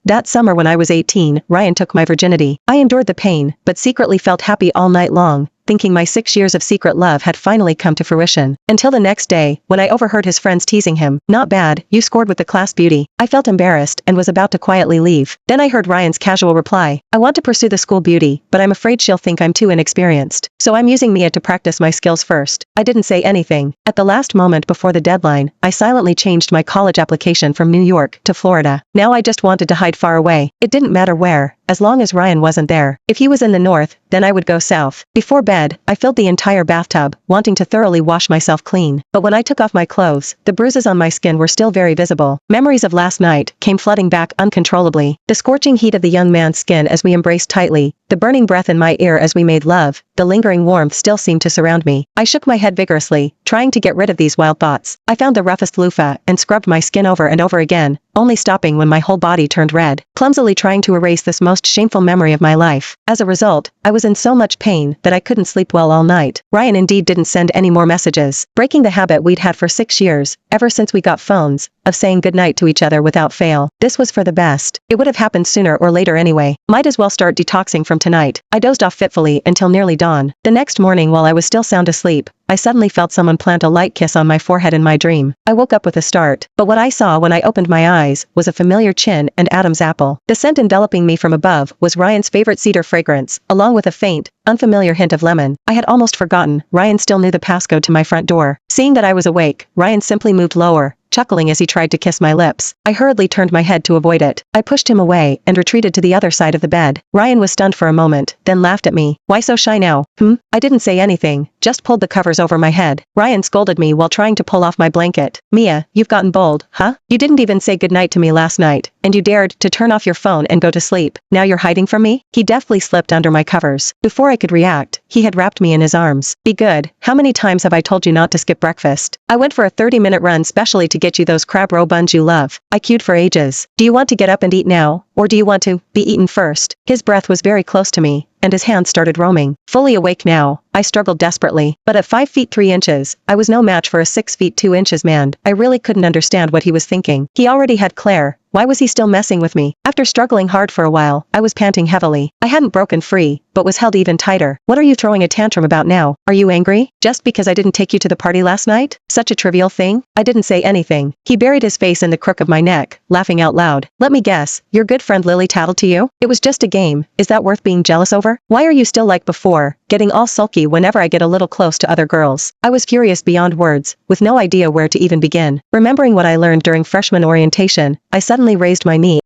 That summer when I was 18, Ryan took my virginity. I endured the pain, but secretly felt happy all night long, thinking my 6 years of secret love had finally come to fruition. Until the next day, when I overheard his friends teasing him, "Not bad, you scored with the class beauty." I felt embarrassed and was about to quietly leave. Then I heard Ryan's casual reply, "I want to pursue the school beauty, but I'm afraid she'll think I'm too inexperienced. So I'm using Mia to practice my skills first." I didn't say anything. At the last moment before the deadline, I silently changed my college application from New York to Florida. Now I just wanted to hide far away. It didn't matter where, as long as Ryan wasn't there. If he was in the north, then I would go south. Before bed, I filled the entire bathtub, wanting to thoroughly wash myself clean. But when I took off my clothes, the bruises on my skin were still very visible. Memories of last night came flooding back uncontrollably. The scorching heat of the young man's skin as we embraced tightly, the burning breath in my ear as we made love, the lingering warmth still seemed to surround me. I shook my head vigorously, trying to get rid of these wild thoughts. I found the roughest loofah and scrubbed my skin over and over again, only stopping when my whole body turned red, clumsily trying to erase this most shameful memory of my life. As a result, I was in so much pain that I couldn't sleep well all night. Ryan indeed didn't send any more messages, breaking the habit we'd had for 6 years, ever since we got phones, of saying goodnight to each other without fail. This was for the best. It would have happened sooner or later anyway. Might as well start detoxing from tonight. I dozed off fitfully until nearly dawn. The next morning while I was still sound asleep, I suddenly felt someone plant a light kiss on my forehead in my dream. I woke up with a start, but what I saw when I opened my eyes was a familiar chin and Adam's apple. The scent enveloping me from above was Ryan's favorite cedar fragrance, along with a faint, unfamiliar hint of lemon. I had almost forgotten, Ryan still knew the passcode to my front door. Seeing that I was awake, Ryan simply moved lower, chuckling as he tried to kiss my lips. I hurriedly turned my head to avoid it. I pushed him away and retreated to the other side of the bed. Ryan was stunned for a moment, then laughed at me. "Why so shy now?" I didn't say anything, just pulled the covers over my head. Ryan scolded me while trying to pull off my blanket. "Mia, you've gotten bold, huh? You didn't even say goodnight to me last night, and you dared to turn off your phone and go to sleep. Now you're hiding from me?" He deftly slipped under my covers. Before I could react, he had wrapped me in his arms. "Be good. How many times have I told you not to skip breakfast? I went for a 30-minute run specially to get you those crab roe buns you love. I queued for ages. Do you want to get up and eat now, or do you want to be eaten first?" His breath was very close to me, and his hands started roaming. Fully awake now, I struggled desperately, but at 5 feet 3 inches, I was no match for a 6 feet 2 inches man. I really couldn't understand what he was thinking. He already had Claire. Why was he still messing with me? After struggling hard for a while, I was panting heavily. I hadn't broken free, but was held even tighter. "What are you throwing a tantrum about now? Are you angry? Just because I didn't take you to the party last night? Such a trivial thing?" I didn't say anything. He buried his face in the crook of my neck, laughing out loud. "Let me guess, your good friend Lily tattled to you? It was just a game. Is that worth being jealous over? Why are you still like before, getting all sulky whenever I get a little close to other girls?" I was furious beyond words, with no idea where to even begin. Remembering what I learned during freshman orientation, I suddenly raised my knee